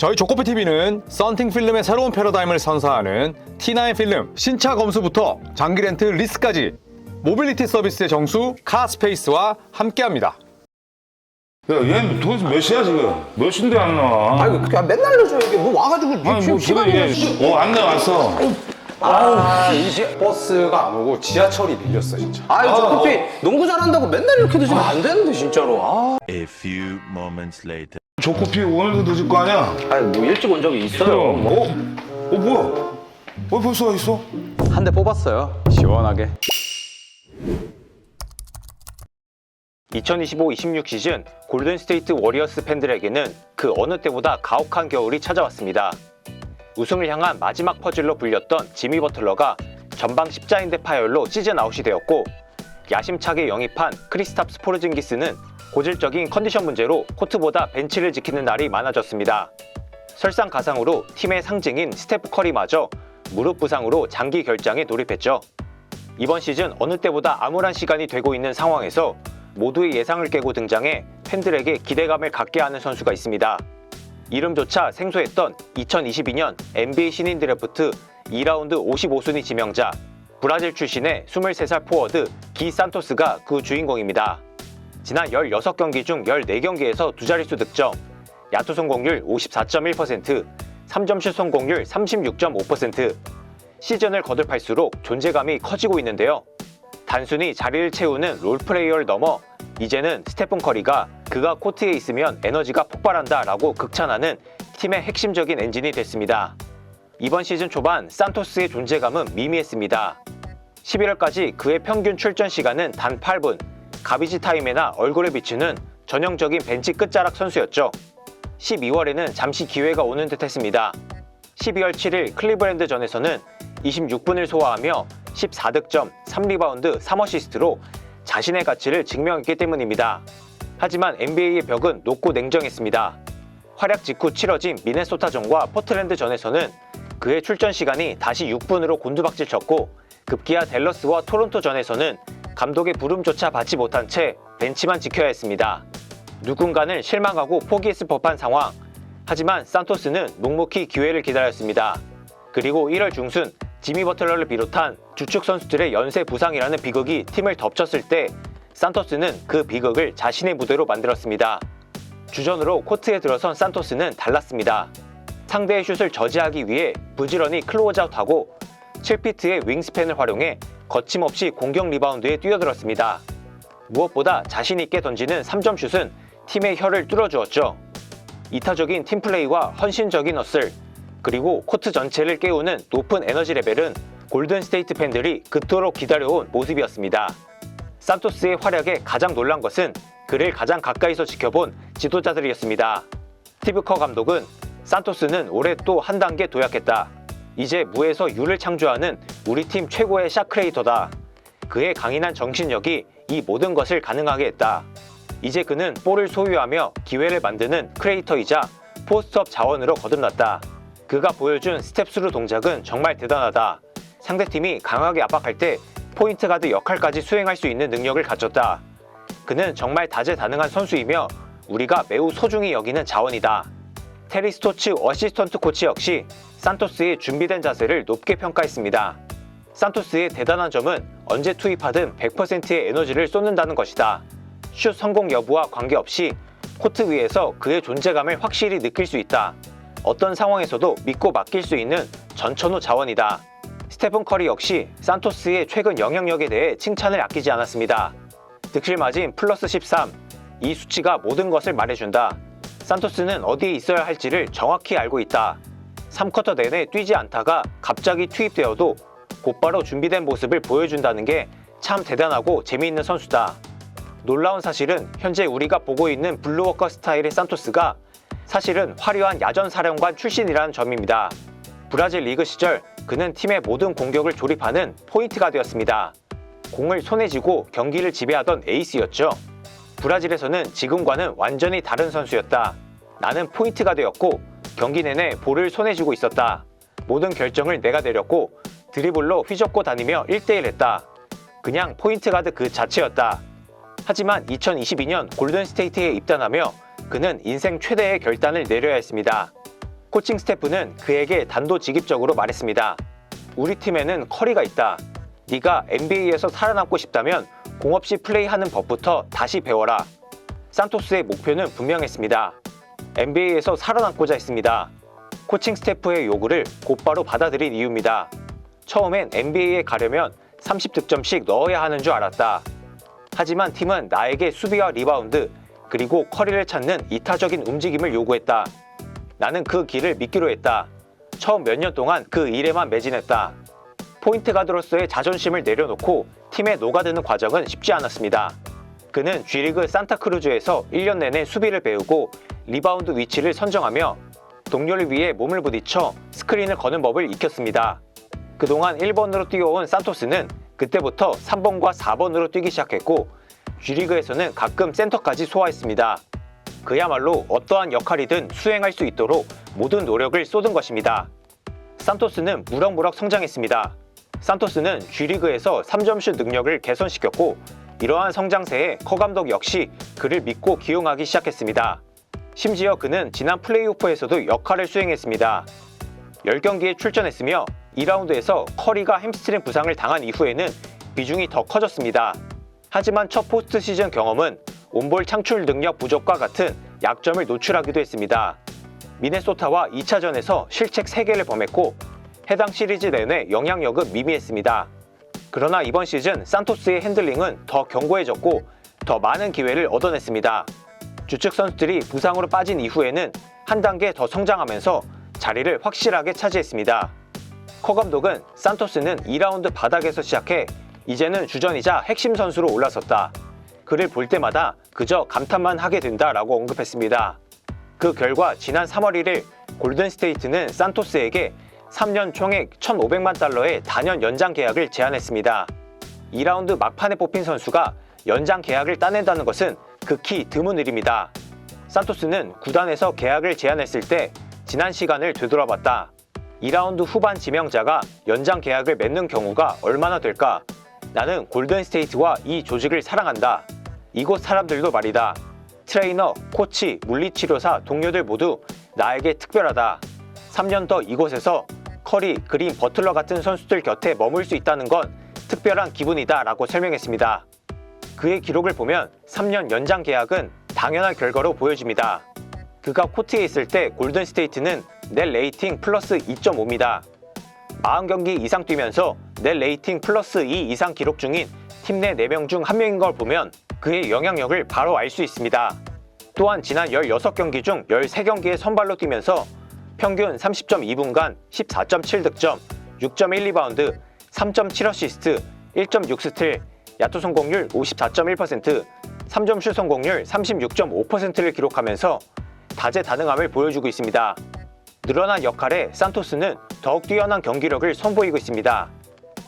저희 조코피TV는 썬팅 필름의 새로운 패러다임을 선사하는 T9 필름 신차 검수부터 장기 렌트 리스까지 모빌리티 서비스의 정수 카스페이스와 함께합니다. 야, 얘는 도대체 몇 시야 지금? 몇 시인데 안 나와? 아이고 그냥 맨날 늦어 이게 뭐 와가지고 아니 뭐 지금 안 나왔어. 이제 버스가 안 오고 지하철이 밀렸어 진짜. 아유 저 커피 농구 잘한다고 맨날 이렇게 드시면 안 되는데 진짜로. A few moments later. 조코피 오늘도 늦을 거 아니야? 아니 뭐 일찍 온 적이 있어요. 그럼 뭐야? 벌써 와 있어? 한 대 뽑았어요. 시원하게. 2025-26 시즌 골든스테이트 워리어스 팬들에게는 그 어느 때보다 가혹한 겨울이 찾아왔습니다. 우승을 향한 마지막 퍼즐로 불렸던 지미 버틀러가 전방 십자인대 파열로 시즌 아웃이 되었고, 야심차게 영입한 크리스탑스 포르징기스는 고질적인 컨디션 문제로 코트보다 벤치를 지키는 날이 많아졌습니다. 설상가상으로 팀의 상징인 스테프 커리마저 무릎 부상으로 장기 결장에 돌입했죠. 이번 시즌 어느 때보다 암울한 시간이 되고 있는 상황에서 모두의 예상을 깨고 등장해 팬들에게 기대감을 갖게 하는 선수가 있습니다. 이름조차 생소했던 2022년 NBA 신인 드래프트 2라운드 55순위 지명자, 브라질 출신의 23살 포워드 기 산토스가 그 주인공입니다. 지난 16경기 중 14경기에서 두 자릿수 득점, 야투 성공률 54.1%, 3점슛 성공률 36.5%, 시즌을 거듭할수록 존재감이 커지고 있는데요. 단순히 자리를 채우는 롤플레이어를 넘어 이제는 스테픈 커리가 그가 코트에 있으면 에너지가 폭발한다 라고 극찬하는 팀의 핵심적인 엔진이 됐습니다. 이번 시즌 초반 산토스의 존재감은 미미했습니다. 11월까지 그의 평균 출전 시간은 단 8분, 가비지 타임에나 얼굴에 비추는 전형적인 벤치 끝자락 선수였죠. 12월에는 잠시 기회가 오는 듯 했습니다. 12월 7일 클리브랜드전에서는 26분을 소화하며 14득점, 3리바운드, 3어시스트로 자신의 가치를 증명했기 때문입니다. 하지만 NBA의 벽은 높고 냉정했습니다. 활약 직후 치러진 미네소타전과 포틀랜드전에서는 그의 출전 시간이 다시 6분으로 곤두박질 쳤고, 급기야 댈러스와 토론토전에서는 감독의 부름조차 받지 못한 채 벤치만 지켜야 했습니다. 누군가는 실망하고 포기했을 법한 상황. 하지만 산토스는 묵묵히 기회를 기다렸습니다. 그리고 1월 중순 지미 버틀러를 비롯한 주축 선수들의 연쇄 부상이라는 비극이 팀을 덮쳤을 때 산토스는 그 비극을 자신의 무대로 만들었습니다. 주전으로 코트에 들어선 산토스는 달랐습니다. 상대의 슛을 저지하기 위해 부지런히 클로즈아웃하고 7피트의 윙스팬을 활용해 거침없이 공격 리바운드에 뛰어들었습니다. 무엇보다 자신 있게 던지는 3점 슛은 팀의 혀를 뚫어주었죠. 이타적인 팀플레이와 헌신적인 허슬, 그리고 코트 전체를 깨우는 높은 에너지 레벨은 골든스테이트 팬들이 그토록 기다려온 모습이었습니다. 산토스의 활약에 가장 놀란 것은 그를 가장 가까이서 지켜본 지도자들이었습니다. 스티브 커 감독은 산토스는 올해 또 한 단계 도약했다. 이제 무에서 유를 창조하는 우리 팀 최고의 샷 크리에이터다. 그의 강인한 정신력이 이 모든 것을 가능하게 했다. 이제 그는 볼을 소유하며 기회를 만드는 크리에이터이자 포스트업 자원으로 거듭났다. 그가 보여준 스텝스루 동작은 정말 대단하다. 상대팀이 강하게 압박할 때 포인트 가드 역할까지 수행할 수 있는 능력을 갖췄다. 그는 정말 다재다능한 선수이며 우리가 매우 소중히 여기는 자원이다. 테리 스토츠 어시스턴트 코치 역시 산토스의 준비된 자세를 높게 평가했습니다. 산토스의 대단한 점은 언제 투입하든 100%의 에너지를 쏟는다는 것이다. 슛 성공 여부와 관계없이 코트 위에서 그의 존재감을 확실히 느낄 수 있다. 어떤 상황에서도 믿고 맡길 수 있는 전천후 자원이다. 스테픈 커리 역시 산토스의 최근 영향력에 대해 칭찬을 아끼지 않았습니다. 득실마진 플러스 13, 이 수치가 모든 것을 말해준다. 산토스는 어디에 있어야 할지를 정확히 알고 있다. 3쿼터 내내 뛰지 않다가 갑자기 투입되어도 곧바로 준비된 모습을 보여준다는 게 참 대단하고 재미있는 선수다. 놀라운 사실은 현재 우리가 보고 있는 블루워커 스타일의 산토스가 사실은 화려한 야전 사령관 출신이라는 점입니다. 브라질 리그 시절 그는 팀의 모든 공격을 조립하는 포인트가 되었습니다. 공을 손에 쥐고 경기를 지배하던 에이스였죠. 브라질에서는 지금과는 완전히 다른 선수였다. 나는 포인트가 되었고 경기 내내 볼을 손에 쥐고 있었다. 모든 결정을 내가 내렸고 드리블로 휘젓고 다니며 1대1 했다. 그냥 포인트 가드 그 자체였다. 하지만 2022년 골든스테이트에 입단하며 그는 인생 최대의 결단을 내려야 했습니다. 코칭 스태프는 그에게 단도직입적으로 말했습니다. 우리 팀에는 커리가 있다. 네가 NBA에서 살아남고 싶다면 공 없이 플레이하는 법부터 다시 배워라. 산토스의 목표는 분명했습니다. NBA에서 살아남고자 했습니다. 코칭 스태프의 요구를 곧바로 받아들인 이유입니다. 처음엔 NBA에 가려면 30득점씩 넣어야 하는 줄 알았다. 하지만 팀은 나에게 수비와 리바운드, 그리고 커리를 찾는 이타적인 움직임을 요구했다. 나는 그 길을 믿기로 했다. 처음 몇 년 동안 그 일에만 매진했다. 포인트 가드로서의 자존심을 내려놓고 팀에 녹아드는 과정은 쉽지 않았습니다. 그는 G리그 산타크루즈에서 1년 내내 수비를 배우고 리바운드 위치를 선정하며 동료를 위해 몸을 부딪혀 스크린을 거는 법을 익혔습니다. 그동안 1번으로 뛰어온 산토스는 그때부터 3번과 4번으로 뛰기 시작했고 G리그에서는 가끔 센터까지 소화했습니다. 그야말로 어떠한 역할이든 수행할 수 있도록 모든 노력을 쏟은 것입니다. 산토스는 무럭무럭 성장했습니다. 산토스는 G리그에서 3점슛 능력을 개선시켰고 이러한 성장세에 커 감독 역시 그를 믿고 기용하기 시작했습니다. 심지어 그는 지난 플레이오프에서도 역할을 수행했습니다. 10경기에 출전했으며 2라운드에서 커리가 햄스트링 부상을 당한 이후에는 비중이 더 커졌습니다. 하지만 첫 포스트 시즌 경험은 온볼 창출 능력 부족과 같은 약점을 노출하기도 했습니다. 미네소타와 2차전에서 실책 3개를 범했고 해당 시리즈 내내 영향력은 미미했습니다. 그러나 이번 시즌 산토스의 핸들링은 더 견고해졌고 더 많은 기회를 얻어냈습니다. 주축 선수들이 부상으로 빠진 이후에는 한 단계 더 성장하면서 자리를 확실하게 차지했습니다. 커 감독은 산토스는 2라운드 바닥에서 시작해 이제는 주전이자 핵심 선수로 올라섰다. 그를 볼 때마다 그저 감탄만 하게 된다라고 언급했습니다. 그 결과 지난 3월 1일 골든스테이트는 산토스에게 3년 총액 1,500만 달러의 단연 연장 계약을 제안했습니다. 2라운드 막판에 뽑힌 선수가 연장 계약을 따낸다는 것은 극히 드문 일입니다. 산토스는 구단에서 계약을 제안했을 때 지난 시간을 되돌아봤다. 2라운드 후반 지명자가 연장 계약을 맺는 경우가 얼마나 될까? 나는 골든스테이트와 이 조직을 사랑한다. 이곳 사람들도 말이다. 트레이너, 코치, 물리치료사, 동료들 모두 나에게 특별하다. 3년 더 이곳에서 커리, 그린, 버틀러 같은 선수들 곁에 머물 수 있다는 건 특별한 기분이다 라고 설명했습니다. 그의 기록을 보면 3년 연장 계약은 당연한 결과로 보여집니다. 그가 코트에 있을 때 골든스테이트는 넷 레이팅 플러스 2.5입니다. 40경기 이상 뛰면서 넷 레이팅 플러스 2 이상 기록 중인 팀 내 4명 중 1명인 걸 보면 그의 영향력을 바로 알 수 있습니다. 또한 지난 16경기 중 13경기에 선발로 뛰면서 평균 30.2분간 14.7득점, 6.1리바운드, 3.7어시스트, 1.6스틸, 야투 성공률 54.1%, 3점슛 성공률 36.5%를 기록하면서 다재다능함을 보여주고 있습니다. 늘어난 역할에 산토스는 더욱 뛰어난 경기력을 선보이고 있습니다.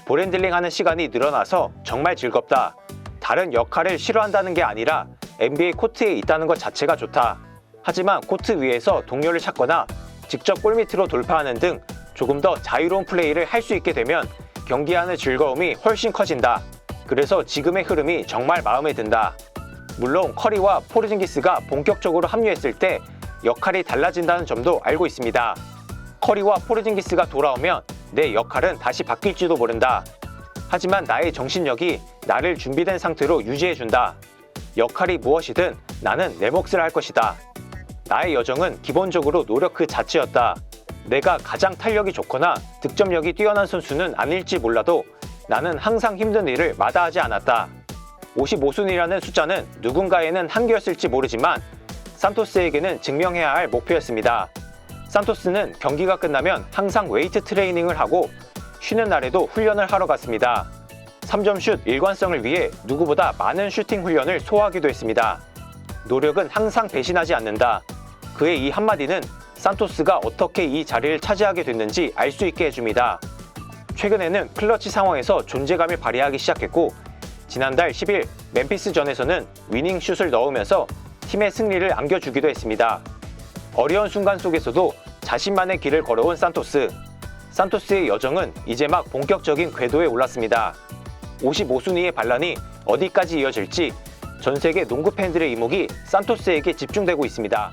볼핸들링하는 시간이 늘어나서 정말 즐겁다. 다른 역할을 싫어한다는 게 아니라 NBA 코트에 있다는 것 자체가 좋다. 하지만 코트 위에서 동료를 찾거나 직접 골밑으로 돌파하는 등 조금 더 자유로운 플레이를 할 수 있게 되면 경기하는 즐거움이 훨씬 커진다. 그래서 지금의 흐름이 정말 마음에 든다. 물론 커리와 포르징기스가 본격적으로 합류했을 때 역할이 달라진다는 점도 알고 있습니다. 커리와 포르징기스가 돌아오면 내 역할은 다시 바뀔지도 모른다. 하지만 나의 정신력이 나를 준비된 상태로 유지해준다. 역할이 무엇이든 나는 내 몫을 할 것이다. 나의 여정은 기본적으로 노력 그 자체였다. 내가 가장 탄력이 좋거나 득점력이 뛰어난 선수는 아닐지 몰라도 나는 항상 힘든 일을 마다하지 않았다. 55순이라는 숫자는 누군가에는 한계였을지 모르지만 산토스에게는 증명해야 할 목표였습니다. 산토스는 경기가 끝나면 항상 웨이트 트레이닝을 하고 쉬는 날에도 훈련을 하러 갔습니다. 3점슛 일관성을 위해 누구보다 많은 슈팅 훈련을 소화하기도 했습니다. 노력은 항상 배신하지 않는다. 그의 이 한마디는 산토스가 어떻게 이 자리를 차지하게 됐는지 알 수 있게 해줍니다. 최근에는 클러치 상황에서 존재감을 발휘하기 시작했고 지난달 10일 멤피스전에서는 위닝 슛을 넣으면서 팀의 승리를 안겨주기도 했습니다. 어려운 순간 속에서도 자신만의 길을 걸어온 산토스. 산토스의 여정은 이제 막 본격적인 궤도에 올랐습니다. 55순위의 반란이 어디까지 이어질지 전 세계 농구 팬들의 이목이 산토스에게 집중되고 있습니다.